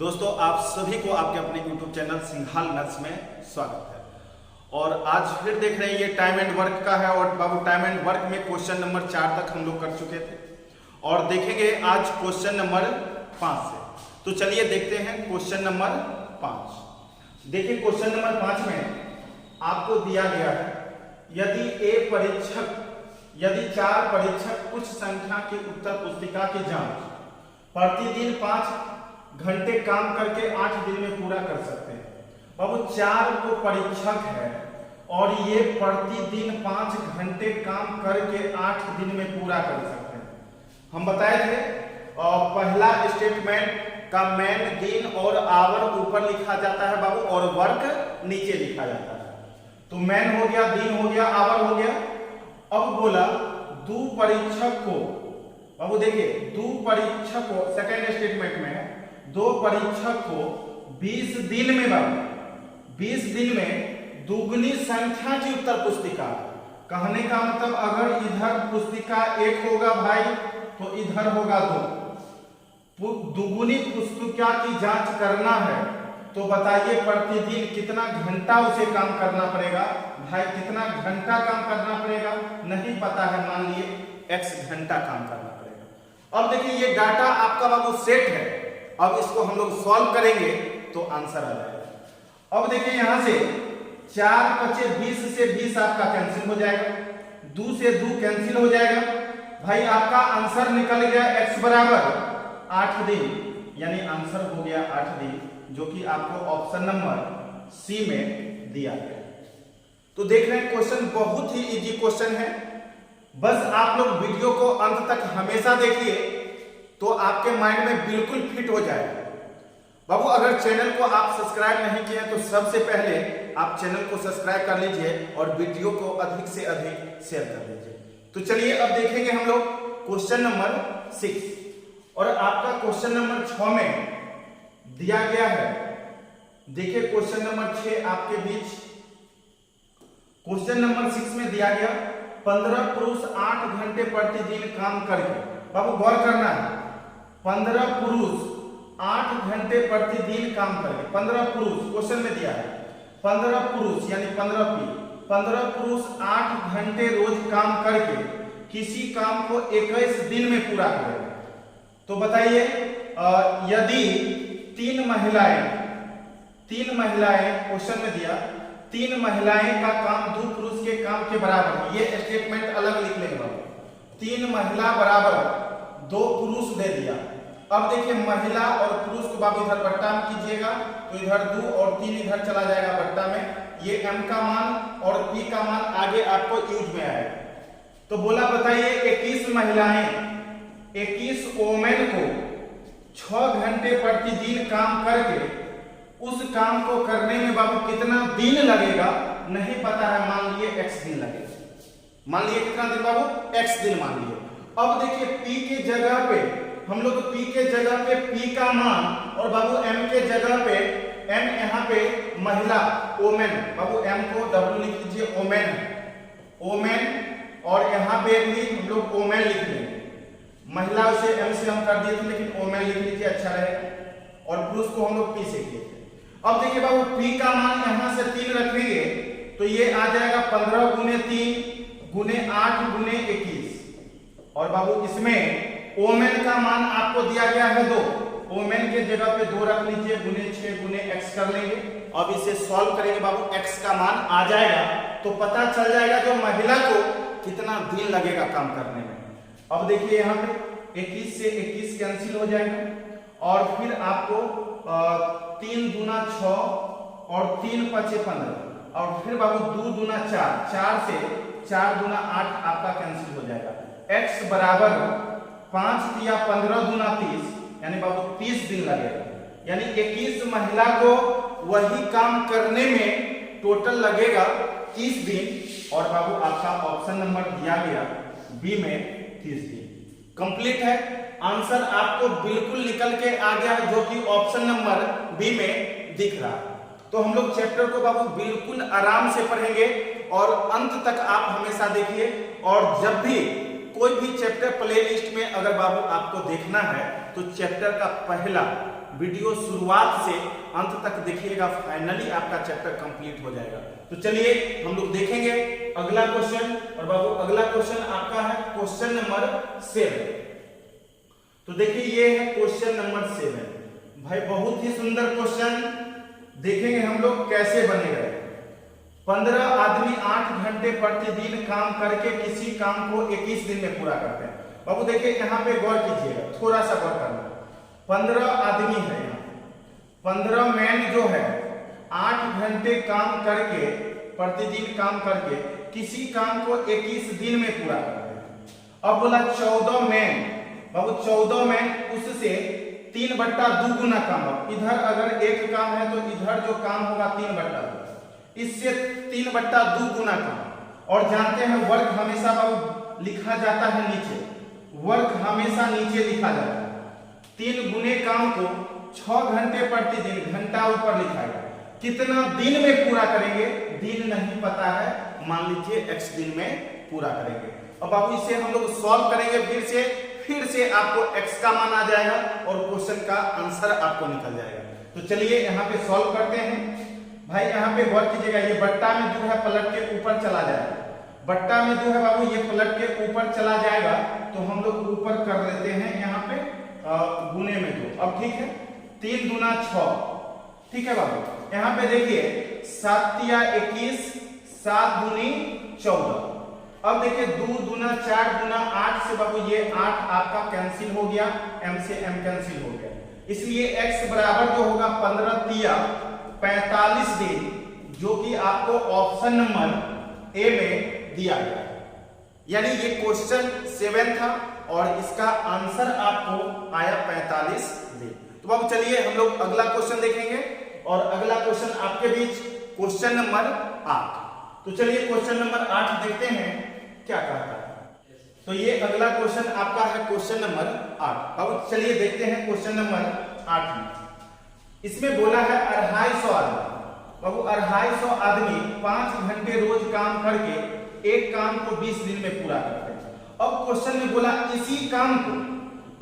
दोस्तों आप सभी को आपके अपने YouTube चैनल सिंघाल मैथ्स में स्वागत है। और आज फिर देख रहे हैं ये टाइम एंड वर्क का है। और बाबू टाइम एंड वर्क में क्वेश्चन नंबर 4 तक हम लोग कर चुके थे और देखेंगे आज क्वेश्चन नंबर 5 से। तो चलिए देखते हैं क्वेश्चन नंबर 5। देखिए क्वेश्चन नंबर 5 में आपको दिया गया है यदि 4 परीक्षक कुछ संख्या की उत्तर पुस्तिका की जांच प्रतिदिन 5 घंटे काम करके 8 दिन में पूरा कर सकते हैं। बाबू 4 को परीक्षक है और ये प्रतिदिन 5 घंटे काम करके 8 दिन में पूरा कर सकते हैं। हम बताए थे पहला स्टेटमेंट का मैन दिन और आवर ऊपर लिखा जाता है बाबू और वर्क नीचे लिखा जाता है। तो मैन हो गया, दिन हो गया, आवर हो गया। अब बोला 2 परीक्षक को, बाबू देखिए 2 परीक्षक को, सेकेंड स्टेटमेंट में है 2 परीक्षक को 20 दिन में, बाबू 20 दिन में दुगनी संख्या की उत्तर पुस्तिका। कहने का मतलब अगर इधर पुस्तिका 1 होगा भाई तो इधर होगा 2। दुगुनी पुस्तिका की जांच करना है तो बताइए प्रतिदिन कितना घंटा उसे काम करना पड़ेगा। भाई कितना घंटा काम करना पड़ेगा नहीं पता है, मान लिए x घंटा काम करना पड़ेगा। अब देखिए ये डाटा आपका बाबू सेट है। अब इसको हम लोग सॉल्व करेंगे तो आंसर आ जाएगा। अब देखिए यहां से 4 बचे 20 से 20 आपका कैंसिल हो जाएगा, 2 से 2 कैंसिल हो जाएगा। भाई आपका आंसर निकल गया x बराबर 8 दिन, यानी आंसर हो गया 8 दिन, जो कि आपको ऑप्शन नंबर सी में दिया गया। तो देख रहे हैं क्वेश्चन बहुत ही इजी क्वेश्चन है। बस आप लोग वीडियो को अंत तक हमेशा देखिए तो आपके माइंड में बिल्कुल फिट हो जाएगा। बाबू अगर चैनल को आप सब्सक्राइब नहीं किए तो सबसे पहले आप चैनल को सब्सक्राइब कर लीजिए और वीडियो को अधिक से अधिक शेयर कर लीजिए। तो चलिए अब देखेंगे हम लोग क्वेश्चन नंबर 6 और आपका क्वेश्चन नंबर 6 में दिया गया है। देखिए क्वेश्चन नंबर 6 आपके बीच, क्वेश्चन नंबर 6 में दिया गया 15 पुरुष 8 घंटे प्रतिदिन काम करके। बाबू गौर करना है, 15 पुरुष 8 घंटे प्रतिदिन काम करके, 15 पुरुष क्वेश्चन में दिया है, 15 पुरुष यानी 15 पुरुष 8 घंटे रोज काम करके किसी काम को 21 दिन में पूरा करेगा। तो बताइए यदि 3 महिलाएं क्वेश्चन में दिया 3 महिलाएं का काम 2 पुरुष के काम के बराबर है। ये स्टेटमेंट अलग लिख लेंगे। 3 महिला बराबर 2 पुरुष दे दिया। अब देखिए महिला और पुरुष को बाबू इधर बट्टा में कीजिएगा तो इधर 2 और 3 इधर चला जाएगा बट्टा में। ये m का मान और p का मान आगे आपको यूज में आएगा। तो बोला बताइए 21 महिलाएं 21 वोमेन को 6 घंटे प्रतिदिन काम करके उस काम को करने में बाबू कितना दिन लगेगा नहीं पता है, मान लिए x दिन लगेगा। मान लिए कितना दिन बाबू, x दिन मान लिए। अब देखिए p के जगह पे हम लोग p के जगह पे p का मान और बाबू m के जगह पे m, यहाँ पे महिला वोमेन, बाबू m को w लिख लीजिए वोमेन और यहाँ पे भी हम लोग वोमेन लिख लेंगे। महिला से m से हम कर दिए थे लेकिन वोमेन लिख लीजिए अच्छा रहेगा और पुरुष को हम लोग p से किए थे। अब देखिए बाबू p का मान यहां से 3 रखेंगे तो ये आ जाएगा 15 गुने 3 गुने 8 गुने 21 और बाबू इसमें ओमेन का मान आपको दिया गया है 2। ओमेन के जगह पे 2 रख लीजिए, गुने 6 गुने x कर लेंगे। अब इसे सॉल्व करेंगे बाबू, x का मान आ जाएगा तो पता चल जाएगा जो महिला को कितना दिन लगेगा काम करने में। अब देखिए यहाँ पे 21 से 21 कैंसिल हो जाएगा और फिर आपको 3 दूना 6 और 3 पचे 15 और फिर बाबू 2 दूना 4, 4 से 4 दूना 8 आपका कैंसिल हो जाएगा। x बराबर 5 तिया 15 दूना 30 यानी बाबू 30 दिन लगेगा। यानी 21 महिला को वही काम करने में टोटल लगेगा 30 दिन और बाबू आपका ऑप्शन नंबर दिया गया बी में 30 दिन। कंप्लीट है, आंसर आपको बिल्कुल निकल के आ गया है जो कि ऑप्शन नंबर बी में दिख रहा है। तो हम लोग चैप्टर को बाबू बिल्कुल आराम से पढ़ेंगे और अंत तक आप हमेशा देखिए। और जब भी कोई भी चैप्टर प्लेलिस्ट में अगर बाबू आपको देखना है तो चैप्टर का पहला वीडियो शुरुआत से अंत तक देखिएगा, फाइनली आपका चैप्टर कंप्लीट हो जाएगा। तो चलिए हम लोग देखेंगे अगला क्वेश्चन। और बाबू अगला क्वेश्चन आपका है क्वेश्चन नंबर 7। तो देखिए ये है क्वेश्चन नंबर 7। भाई बहुत ही सुंदर क्वेश्चन, देखेंगे हम लोग कैसे बनेगा। 15 आदमी 8 घंटे प्रतिदिन काम करके किसी काम को 21 दिन में पूरा करते हैं। बाबू देखिए यहाँ पे गौर कीजिएगा, थोड़ा सा गौर करना। 15 आदमी है यहाँ, 15 मैन जो है 8 घंटे काम करके, प्रतिदिन काम करके किसी काम को 21 दिन में पूरा करते हैं। अब बोला 14 मैन, बाबू 14 मैन उससे 3/2 गुना काम हो। इधर अगर एक काम है तो इधर जो काम होगा 3/2, इससे 3/2 गुना काम। और जानते हैं वर्क हमेशा बाबू लिखा जाता है नीचे, वर्क हमेशा नीचे लिखा जाता है। 3 गुने काम को 6 घंटे प्रतिदिन, घंटा ऊपर लिखा है। कितना दिन में पूरा करेंगे दिन नहीं पता है, मान लीजिए x दिन में पूरा करेंगे। अब बाबू इसे हम लोग सॉल्व करेंगे, फिर से आपको x का मान आ जाएगा और क्वेश्चन का आंसर आपको निकल जाएगा। तो चलिए यहाँ पे सॉल्व करते हैं। भाई यहाँ पे गौर कीजिएगा, ये बट्टा में जो है पलट के ऊपर चला जाएगा। बट्टा में जो है बाबू ये पलट के ऊपर चला जाएगा, तो हम लोग ऊपर कर लेते हैं यहाँ पे गुने में 2। अब ठीक है, 3 दूना 6, ठीक है बाबू। यहाँ पे देखिए 7 या 21, 7 दूनी 14। अब देखिए 2 दूना 4 दूना 8 से बाबू ये 8 आपका कैंसिल हो गया, m से m कैंसिल हो गया। इसलिए x बराबर जो होगा 15 तिया 45 दिन, जो कि आपको ऑप्शन नंबर ए में दिया गया। यानी ये क्वेश्चन 7 था और इसका आंसर आपको आया 45 दिन। तो बाबू चलिए हम लोग अगला क्वेश्चन देखेंगे, और अगला क्वेश्चन आपके बीच क्वेश्चन नंबर 8। तो चलिए क्वेश्चन नंबर 8 देखते हैं क्या कहता है। तो ये अगला क्वेश्चन आपका है क्वेश्चन नंबर 8। अब चलिए देखते हैं क्वेश्चन नंबर 8 में। इसमें बोला है 250 आदमी, बाबू 250 आदमी 5 घंटे रोज काम करके एक काम को 20 दिन में पूरा करते हैं। अब क्वेश्चन में बोला इसी काम को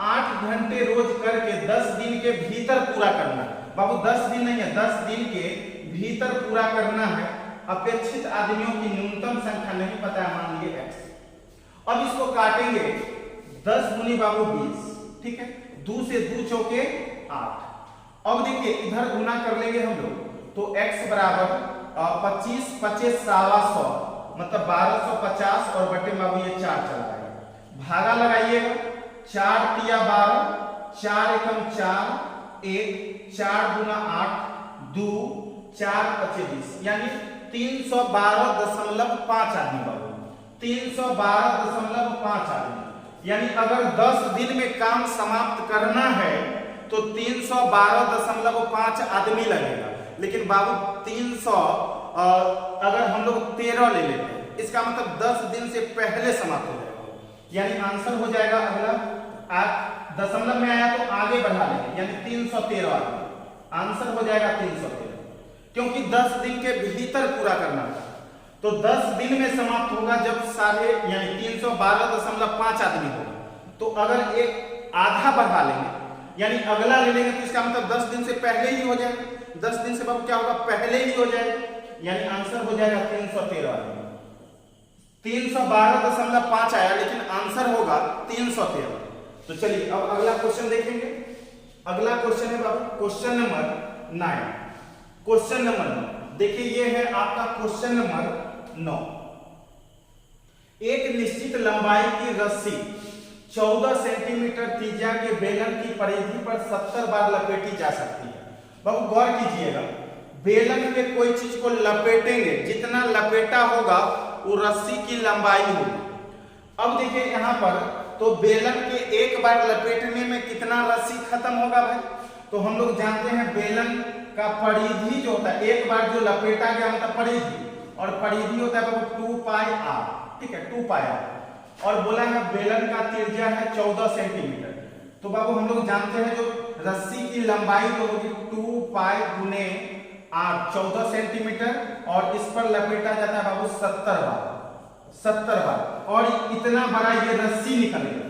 8 घंटे रोज करके 10 दिन के भीतर पूरा करना है। बाबू 10 दिन नहीं है, 10 दिन के भीतर पूरा करना है। अपेक्षित आदमियों की न्यूनतम संख्या नहीं पता है, मान लीजिए x। अब इसको काटेंगे, 10 गुनी बाबू 20, ठीक है, 2 से 2 चौके 8। अब देखिए इधर गुना कर लेंगे हम लोग, तो x बराबर 25 25 100, मतलब 1250 और बटे बाबू ये 4 चला जाएगा। भागा लगाइएगा, 4 तिया 12, 4 एकम 4, 1 4 गुना 8, 2 4 25 20, यानी 312.5 आदमी बाबू, 312.5 आदमी। यानी अगर 10 दिन में काम समाप्त करना है तो 312.5 आदमी लगेगा। लेकिन बाबू 300 अगर हम लोग 13 ले लेते हैं, इसका मतलब 10 दिन से पहले समाप्त हो जाएगा। यानी आंसर हो जाएगा अगला, दशमलव में आया तो आगे बढ़ा लेंगे, यानी 313 आदमी। आंसर हो जाएगा 313, क्योंकि 10 दिन के भीतर पूरा करना था। तो 10 दिन में समाप्त होगा जब साढ़े यानी 312.5 आदमी होगा। तो अगर एक आधा बढ़ा लेंगे यानी अगला ले लेंगे, तो इसका मतलब 10 दिन से पहले ही हो जाएगा। 10 दिन से बाबू क्या होगा, पहले ही हो जाएगा। यानी आंसर हो जाएगा 313 आदमी। 312.5 आया, लेकिन आंसर होगा 313। तो चलिए अब अगला क्वेश्चन देखेंगे। अगला क्वेश्चन है बाबू क्वेश्चन नंबर 9। क्वेश्चन नंबर 9 देखिए, ये है आपका क्वेश्चन नंबर 9। एक निश्चित लंबाई की रस्सी 14 सेंटीमीटर त्रिज्या के बेलन की परिधि पर 70 बार लपेटी जा सकती है। बाबू गौर कीजिएगा, बेलन के कोई चीज को लपेटेंगे, जितना लपेटा होगा वो रस्सी की लंबाई होगी। अब देखिए यहाँ पर, तो बेलन के एक बार लपेटने में कितना रस्सी खत्म होगा भाई? तो हम लोग जानते हैं बेलन का परिधि जो होता है, एक बार जो लपेटा गया मतलब परिधि, और परिधि होता है 2 पाई r, ठीक है, 2 पाई r। और बोला है बेलन का त्रिज्या है 14 सेंटीमीटर। तो बाबू हम लोग जानते हैं जो रस्सी की लंबाई जो होगी 2 पाई गुने r 14 सेंटीमीटर, और इस पर लपेटा जाता है बाबू 70 बार, 70 बार, और इतना बड़ा ये रस्सी निकलेगा।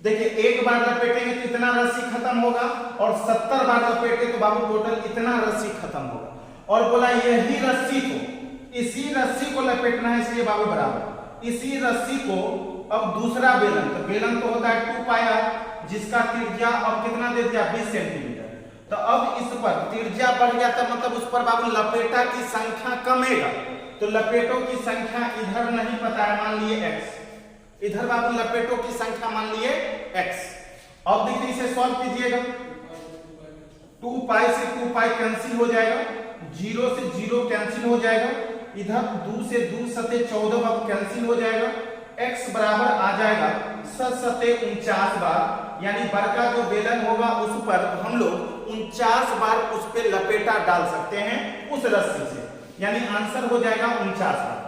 देखिए एक बार लपेटेंगे तो इतना रस्सी खत्म होगा, और 70 बार लपेटे तो बाबू टोटल इतना रस्सी खत्म होगा। और बोला यही रस्सी को, इसी रस्सी को लपेटना है, इसलिए बाबू बराबर इसी रस्सी को अब दूसरा बेलन, तो बेलन तो होता है 2 पाया, जिसका त्रिज्या अब कितना दे दिया 20 सेंटीमीटर। तो अब इस पर त्रिज्या बढ़ गया था, मतलब उस पर बाबू लपेटा की संख्या कमेगा, तो लपेटों की संख्या इधर नहीं पता है, मान लिए x, इधर बाबू लपेटों की संख्या मान लिए x। अब देखिए इसे सॉल्व कीजिएगा, 2 पाई से 2 पाई कैंसिल हो जाएगा, 0 से 0 कैंसिल हो जाएगा, इधर 2 से 2 सते 14 बाबू कैंसिल हो जाएगा, x बराबर आ जाएगा 7 सते 49 बार, यानी बड़का जो बेलन होगा उस पर हम लोग 49 बार उस पे लपेटा डाल सकते हैं उस रस्सी से, यानी आंसर हो जाएगा 49 बार।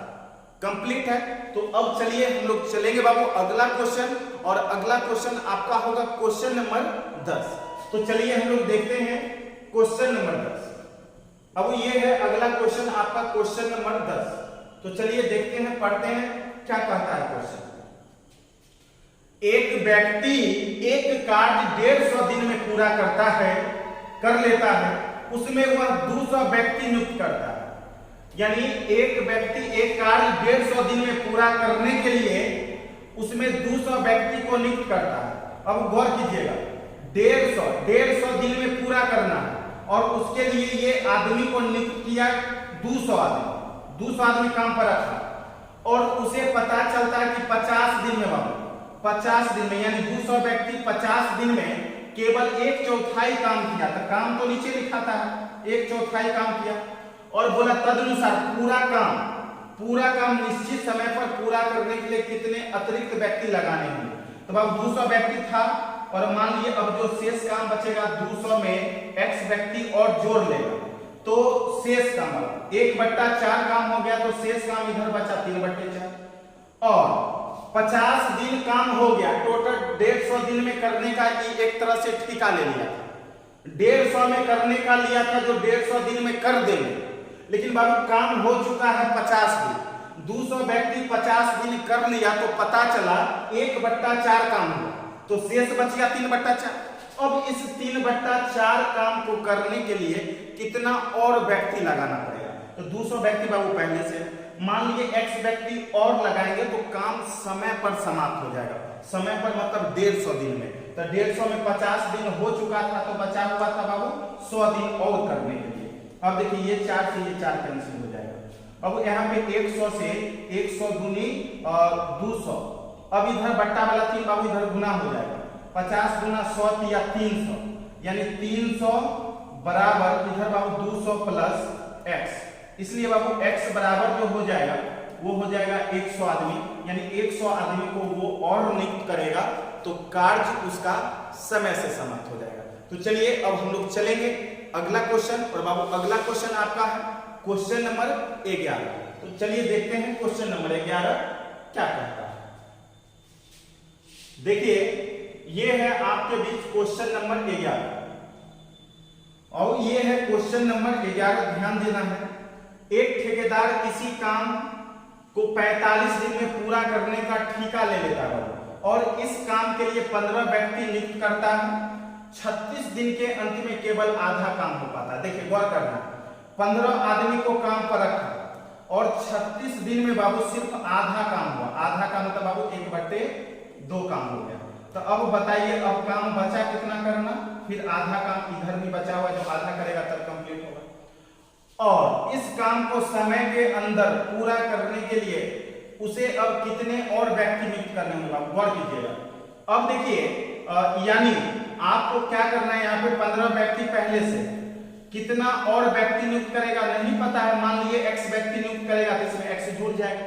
कंप्लीट है। तो अब चलिए हम लोग चलेंगे बाबू अगला क्वेश्चन, और अगला क्वेश्चन आपका होगा क्वेश्चन नंबर 10। तो चलिए हम लोग देखते हैं क्वेश्चन नंबर 10। अब ये है अगला क्वेश्चन आपका क्वेश्चन नंबर 10। तो चलिए देखते हैं, पढ़ते हैं क्या कहता है क्वेश्चन। एक व्यक्ति एक कार्य 150 दिन में पूरा कर लेता है, उसमें वह 200 व्यक्ति नियुक्त करता है, यानी एक व्यक्ति एक कार्य 150 दिन में पूरा करने के लिए उसमें 200 व्यक्ति को नियुक्त करता है। अब गौर कीजिएगा, 150 दिन में पूरा करना है, और उसके लिए ये आदमी को नियुक्त किया 200 आदमी काम पर रखा, और उसे पता चलता है कि 50 दिन में बाबू 50 दिन में, यानी 200 व्यक्ति 50 दिन में केवल 1/4 काम किया, तो काम तो नीचे लिखा था 1/4 काम किया, और बोला तदनुसार पूरा काम निश्चित समय पर पूरा करने के लिए कितने अतिरिक्त व्यक्ति लगाने होंगे। तो अब 200 व्यक्ति था, और मान लिए अब जो शेष काम बचेगा 200 में x व्यक्ति और जोड़ लेगा, तो शेष काम 1/4 काम हो गया, तो शेष काम इधर बचा 3/4, और 50 दिन काम हो गया, टोटल 150 दिन में करने का एक तरह से ठेका ले लिया था, 150 में करने का लिया था जो 150 दिन में कर देंगे, लेकिन बाबू काम हो चुका है 50 दिन, 200 व्यक्ति 50 दिन कर लिया, तो पता चला 1/4 काम हुआ, तो शेष बच गया 3/4। अब इस 3/4 काम को करने के लिए कितना और व्यक्ति लगाना पड़ेगा, तो 200 व्यक्ति बाबू पहले से, मान लीजिए x व्यक्ति और लगाएंगे तो काम समय पर समाप्त हो जाएगा, समय पर मतलब 150 दिन में, तो 150 में 50 दिन हो चुका था, तो बचा हुआ था बाबू 100 दिन और करने के लिए। अब देखिए ये 4 से ये 4 कैंसिल हो जाएगा, अब यहाँ पे 100 से 100 दूनी 200, अब इधर बट्टा वाला 3 बाबू इधर गुना हो जाएगा, 50 गुना 100 या 300, यानी 300 बराबर इधर बाबू 200 प्लस x, इसलिए बाबू x बराबर जो हो जाएगा वो हो जाएगा 100 आदमी, यानी 100 आदमी को वो और नियुक्त करेगा, तो कार्य उसका समय से समाप्त हो जाएगा। तो चलिए अब हम लोग चलेंगे अगला क्वेश्चन, और बाबू अगला क्वेश्चन आपका है क्वेश्चन नंबर 11। तो चलिए देखते हैं क्वेश्चन नंबर 11 क्या कहता है। देखिए ये है आपके बीच क्वेश्चन नंबर 11, और ये है क्वेश्चन नंबर 11, ध्यान देना है। एक ठेकेदार किसी काम को 45 दिन में पूरा करने का ठेका ले लेता है, और इस काम के लिए 15 व्यक्ति नियुक्त करता है, 36 दिन के अंत में केवल आधा काम हो पाता है। देखिए गौर करना, 15 आदमी को काम पर रखा, और 36 दिन में बाबू सिर्फ आधा काम हुआ, आधा काम मतलब बाबू 1/2 काम हो गया। तो अब बताइए अब काम बचा कितना करना, फिर आधा काम इधर भी बचा हुआ, जो आधा करेगा तब कंप्लीट होगा, और इस काम को समय के अंदर पूरा करने के लिए उसे अब कितने और व्यक्ति नियुक्त करने होंगे, गौर कीजिएगा। अब देखिए यानी आपको क्या करना है, यहाँ पे 15 व्यक्ति पहले से, कितना और व्यक्ति नियुक्त करेगा नहीं पता है, मान लीजिए x व्यक्ति नियुक्त करेगा, तो इसमें x जुड़ जाएगा,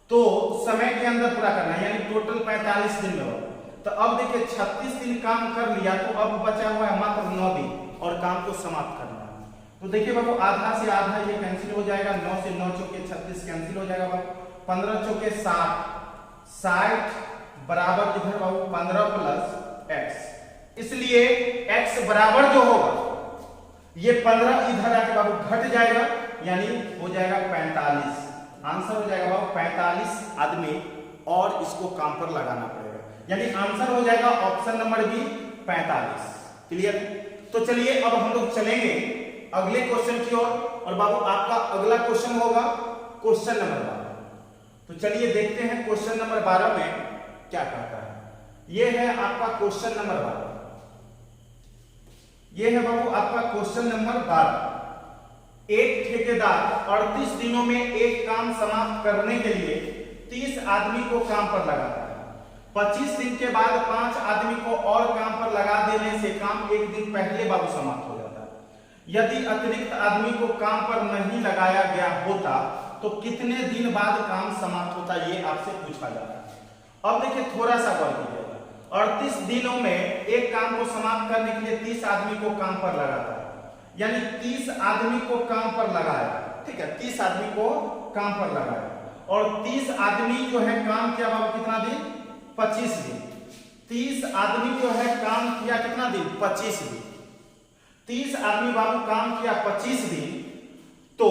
तो समय के अंदर पूरा करना है, यानी टोटल 45 दिन में होगा। तो अब देखिए 36 दिन काम कर लिया, तो अब बचा हुआ है मात्र 9 दिन, और काम को समाप्त करना है। तो देखिए बाबू आधा से आधा ये कैंसिल हो जाएगा, 9 से 9 चौके 36 कैंसिल हो जाएगा बाबू, 15 चौके 60 बराबर इधर बाबू 15 प्लस x, इसलिए x बराबर जो होगा ये 15 इधर आके बाबू घट जाएगा, यानी हो जाएगा 45, आंसर हो जाएगा बाबू 45 आदमी और इसको काम पर लगाना पड़ेगा, यानी आंसर हो जाएगा ऑप्शन नंबर बी 45। क्लियर? तो चलिए अब हम लोग चलेंगे अगले क्वेश्चन की ओर, और बाबू आपका अगला क्वेश्चन होगा क्वेश्चन नंबर 12। तो चलिए देखते हैं क्वेश्चन नंबर 12 में क्या कहता है। यह है आपका क्वेश्चन नंबर 12। यह है बाबू आपका क्वेश्चन नंबर 12। एक ठेकेदार 38 दिनों में एक काम समाप्त करने के लिए 30 आदमी को काम पर लगाता है। 25 दिन के बाद 5 आदमी को और काम पर लगा देने से काम एक दिन पहले बाबू समाप्त हो जाता है। यदि अतिरिक्त आदमी को काम पर नहीं लगाया गया होता तो कितने दिन बाद काम समाप्त होता, ये आपसे पूछा जाता है। अब देखिए थोड़ा सा गौर कीजिएगा, 38 दिनों में एक काम को समाप्त करने के लिए 30 आदमी को काम पर लगाता है, यानी 30 आदमी को काम पर लगाया। ठीक है, 30 आदमी को काम पर लगाया, और 30 आदमी जो है काम किया बाबू कितना दिन? 25 दिन। 30 आदमी जो है काम किया कितना दिन? 25 दिन। 30 आदमी बाबू काम किया 25 दिन, तो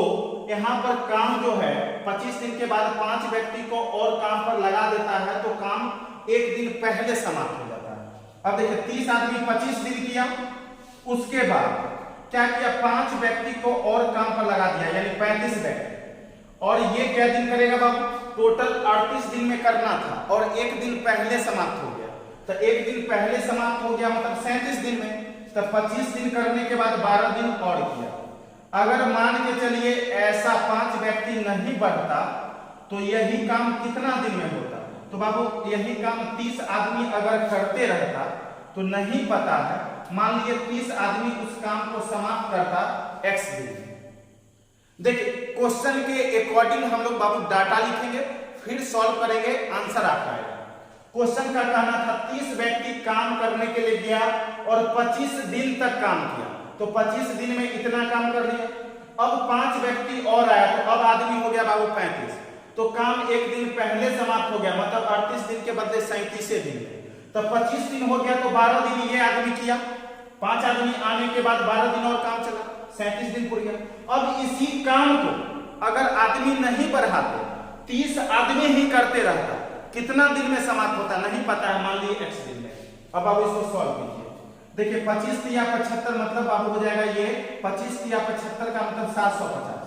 यहां पर काम जो है 25 दिन के बाद 5 व्यक्ति को और काम पर लगा देता है, तो काम एक दिन पहले समाप्त हो जाता है। अब देखिए 30 आदमी 25 दिन किया, उसके बाद क्या किया? 5 व्यक्ति को और काम पर लगा दिया, यानी 35 व्यक्ति, और ये क्या दिन करेगा बाबू? टोटल 38 दिन में करना था और एक दिन पहले समाप्त हो गया, तो एक दिन पहले समाप्त हो गया मतलब 37 दिन में, तो 25 दिन करने के बाद 12 दिन और किया। अगर मान के चलिए ऐसा 5 व्यक्ति नहीं बढ़ता तो यही काम कितना दिन में होता? तो बाबू यही काम 30 आदमी अगर करते रहता तो नहीं पता है, मान लीजिए 30 आदमी उस काम को समाप्त करता x दिन। देखिए क्वेश्चन के अकॉर्डिंग हम लोग बाबू डाटा लिखेंगे, फिर सॉल्व करेंगे, आंसर आता है। क्वेश्चन का कहना था 30 व्यक्ति काम करने के लिए गया और 25 दिन तक काम किया, तो 25 दिन में इतना काम कर लिया। अब 5 व्यक्ति और आया, तो अब आदमी हो गया बाबू 35, तो काम एक दिन पहले समाप्त हो गया, मतलब 38 दिन के बदले 37 दिन में, तो 25 दिन हो गया, तो 12 दिन ये आदमी किया। 5 आदमी आने के बाद 12 दिन और काम चला, 37 दिन पूरा गया। अब इसी काम को अगर आदमी नहीं बढ़ाते, 30 आदमी ही करते रहता, कितना दिन में समाप्त होता नहीं पता है, मान लीजिए x दिन में। अब आप इसको सॉल्व कीजिए। देखिए 25 या 75 मतलब बाबू हो जाएगा ये 25 या 75 का मतलब 750,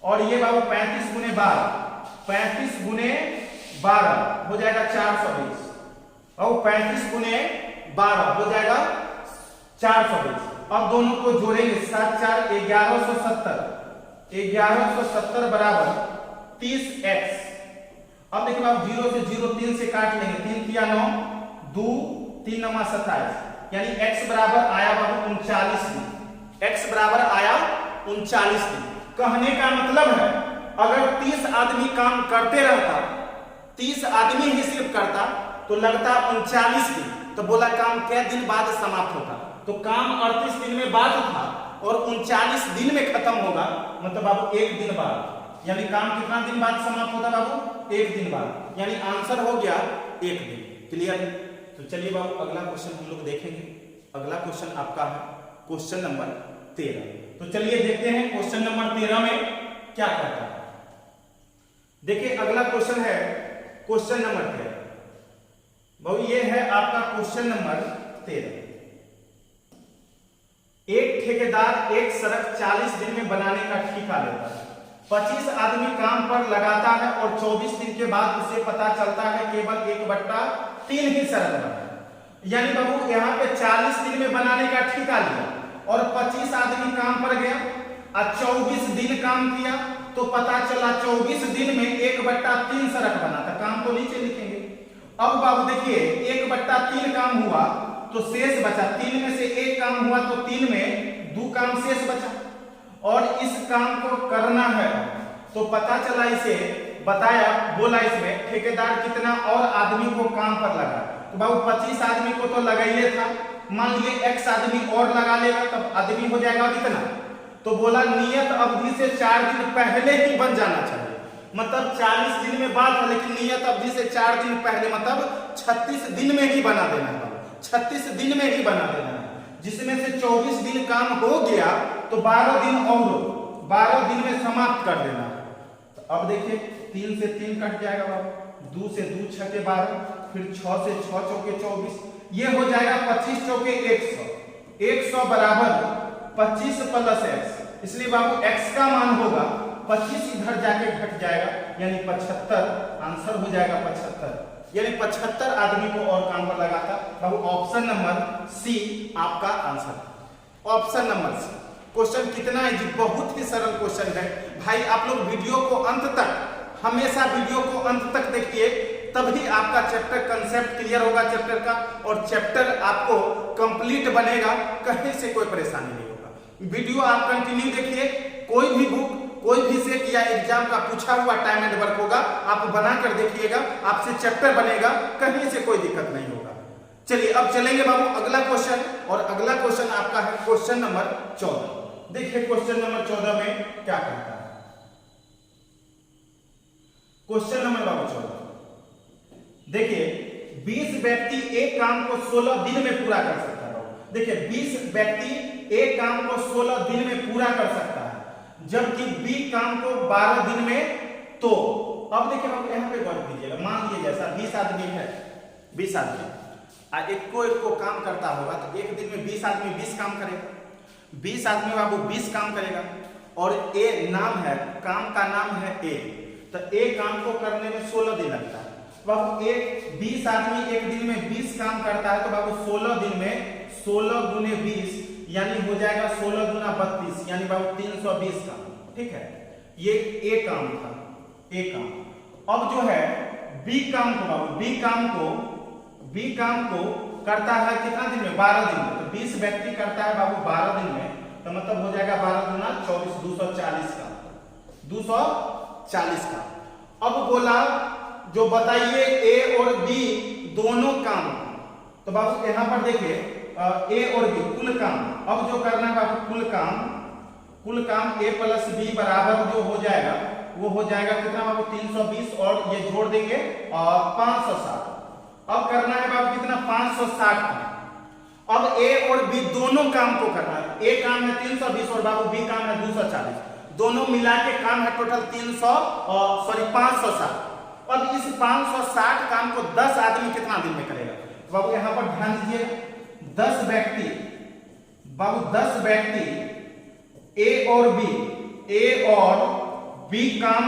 और ये बाबू 35 गुने 12, 35 गुने 12 हो जाएगा 420, और 35 गुने 12 हो जाएगा 420। अब दोनों को जोड़ेंगे, 7 4 1170, 1170 बराबर 30x। अब देखिए बाबू 0 से 0 3 से काट लेंगे, 3 किया 9, 2 3 9 27, यानी x बराबर आया बाबू 39 दिन। x बराबर आया 39 दिन। कहने का मतलब है अगर 30 आदमी काम करते रहता, 30 आदमी ही सिर्फ करता तो लगता 39 दिन, तो बोला काम क्या दिन बाद समाप्त होता, तो काम 38 दिन में बाद था और 39 दिन में खत्म होगा, मतलब बाबू एक दिन बाद, यानी काम कितना दिन बाद समाप्त होता बाबू? एक दिन बाद, यानी आंसर हो गया एक दिन। क्लियर? तो चलिए बाबू अगला क्वेश्चन हम लोग देखेंगे। अगला क्वेश्चन आपका है क्वेश्चन नंबर 13। तो चलिए देखते हैं क्वेश्चन नंबर 13 में क्या कहता है। देखिए अगला क्वेश्चन है क्वेश्चन नंबर 13। बाबू ये है आपका क्वेश्चन नंबर 13। एक ठेकेदार एक सड़क 40 दिन में बनाने का ठेका लेता है। 25 आदमी काम पर लगाता है और 24 दिन के बाद उसे पता चलता है केवल 1/3 ही सड़क बना है। यानी बाबू यहाँ पे 40 दिन में बनाने का ठेका लिया और 25 आदमी काम पर गया और 24 दिन काम किया, तो पता चला 24 दिन में 1/3 सड़क बना था। काम तो नीचे लिखेंगे। अब बाबू देखिए 1/3 काम हुआ तो शेष बचा, 3 में से 1 काम हुआ तो 3 में 2 काम शेष बचा, और इस काम को करना है तो पता चला, इसे बताया, बोला इसमें ठेकेदार कितना और आदमी को काम पर लगा। तो बाबू 25 आदमी को तो लगाइए था, मान लीजिए x आदमी और लगा लेगा तब आदमी हो जाएगा कितना, तो बोला नियत अवधि से 4 दिन पहले ही बन जाना चाहिए, मतलब 40 दिन में बात है लेकिन नियत अवधि से 4 दिन पहले, मतलब 36 दिन में ही बना देना है, 36 दिन में ही बना देना है, जिसमें से 24 दिन काम हो गया तो 12 दिन और 12 दिन में समाप्त कर देना है। तो अब देखिए 3 से 3 कट जाएगा बाबू, 2 से 2 6 के 12, फिर 6 से 6 चौके 24, ये हो जाएगा 25 चौके 100, 100 बराबर 25 प्लस x, इसलिए बाबू x का मान होगा 25 इधर जाके घट जाएगा यानी 75, आंसर हो जाएगा 75, यानी 75 आदमी को और काम पर लगाता। बाबू ऑप्शन नंबर सी आपका answer, option number C. Question कितना है जी, बहुत ही सरल क्वेश्चन है भाई। आप लोग वीडियो को अंत तक, हमेशा वीडियो को अंत तक देखिए, तभी आपका चैप्टर कंसेप्ट क्लियर होगा चैप्टर का, और चैप्टर आपको कंप्लीट बनेगा, कहीं से कोई परेशानी नहीं होगा। वीडियो आप कंटिन्यू देखिए, कोई भी बुक, कोई भी सेट या एग्जाम का पूछा हुआ टाइम एंड वर्क होगा, आप बना कर देखिएगा, आपसे चैप्टर बनेगा, कहीं से कोई दिक्कत नहीं होगा। चलिए अब चलेंगे बाबू अगला क्वेश्चन, और अगला क्वेश्चन आपका है क्वेश्चन नंबर 14। देखिए क्वेश्चन नंबर 14 में क्या कहता है। क्वेश्चन नंबर बाबू 14, देखिए 20 व्यक्ति एक काम को 16 दिन में पूरा कर सकता है। देखिए 20 व्यक्ति एक काम को 16 दिन में पूरा कर सकता है, जबकि बी काम को 12 दिन में। तो अब देखिए बाबू यहाँ पे गौर कीजिएगा, मान लीजिए जैसा 20 आदमी है, 20 आदमी एक को काम करता होगा, तो एक दिन में 20 आदमी 20 काम करेगा, 20 आदमी बाबू 20 काम करेगा, और ए नाम है, काम का नाम है ए, तो ए काम को करने में 16 दिन लगता है। बाबू एक 20 आदमी एक दिन में 20 काम करता है, तो बाबू 16 दिन में 16 गुने 20 यानी हो जाएगा 16 गुना 32, यानी बाबू 320 काम। ठीक है, ये ए काम था, ए काम। अब जो है बी काम को बाबू, बी काम को करता है कितना दिन में, 12 दिन में। तो 20 व्यक्ति करता है बाबू 12 दिन में, तो मतलब हो जाएगा 12 गुना 24, 240 का, 240 का। अब बोला जो बताइए ए और बी दोनों काम, तो बाबू यहां पर देखिए ए और बी कुल काम। अब जो करना है बाबू कुल काम ए प्लस बी बराबर जो हो जाएगा, वो हो जाएगा कितना बाबू 320, और ये जोड़ देंगे 560। अब करना है बाबू कितना 560 का। अब ए और बी दोनों काम को करना है, ए काम है 320 और बाबू बी काम है 240, दोनों मिला के काम है टोटल 560। अब इस 560 काम को 10 आदमी कितना दिन में करेगा। बाबू यहां पर ध्यान दीजिए, 10 व्यक्ति बाबू 10 व्यक्ति ए और बी काम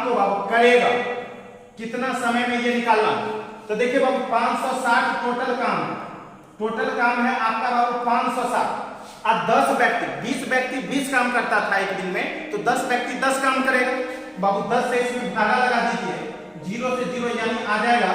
को बाबू करेगा कितना समय में, ये निकालना। तो देखिए बाबू 560 टोटल काम है आपका बाबू 560। अब 10 व्यक्ति 20 व्यक्ति 20 काम करता था एक दिन में, तो 10 व्यक्ति 10 काम करेगा। बाबू 10 से इसमें धागा लगा दीजिए, 0 से 0 यानी आ जाएगा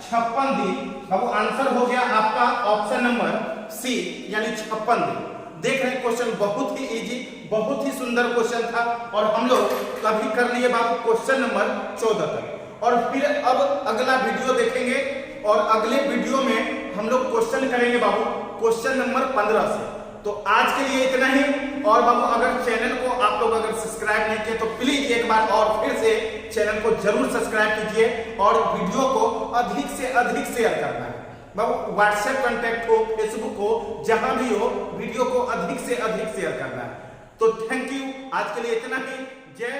56 दिन। बाबू आंसर हो गया आपका ऑप्शन नंबर सी, यानी 56 दिन। देख रहे हैं क्वेश्चन बहुत ही इजी, बहुत ही सुंदर क्वेश्चन था, और हम लोग कभी कर लिए बाबू क्वेश्चन नंबर 14 तक। और फिर अब अगला वीडियो देखेंगे, और अगले वीडियो में हम लोग क्वेश्चन करेंगे बाबू क्वेश्चन नंबर 15 से। तो आज के लिए इतना ही, और बाबू अगर चैनल को आप लोग अगर सब्सक्राइब नहीं किए तो प्लीज एक बार और फिर से चैनल को जरूर सब्सक्राइब कीजिए, और वीडियो को अधिक से अधिक शेयर करना है बाबू। व्हाट्सएप कांटेक्ट हो, फेसबुक हो, जहां भी हो, वीडियो को अधिक से अधिक शेयर करना है। तो थैंक यू, आज के लिए इतना ही। जय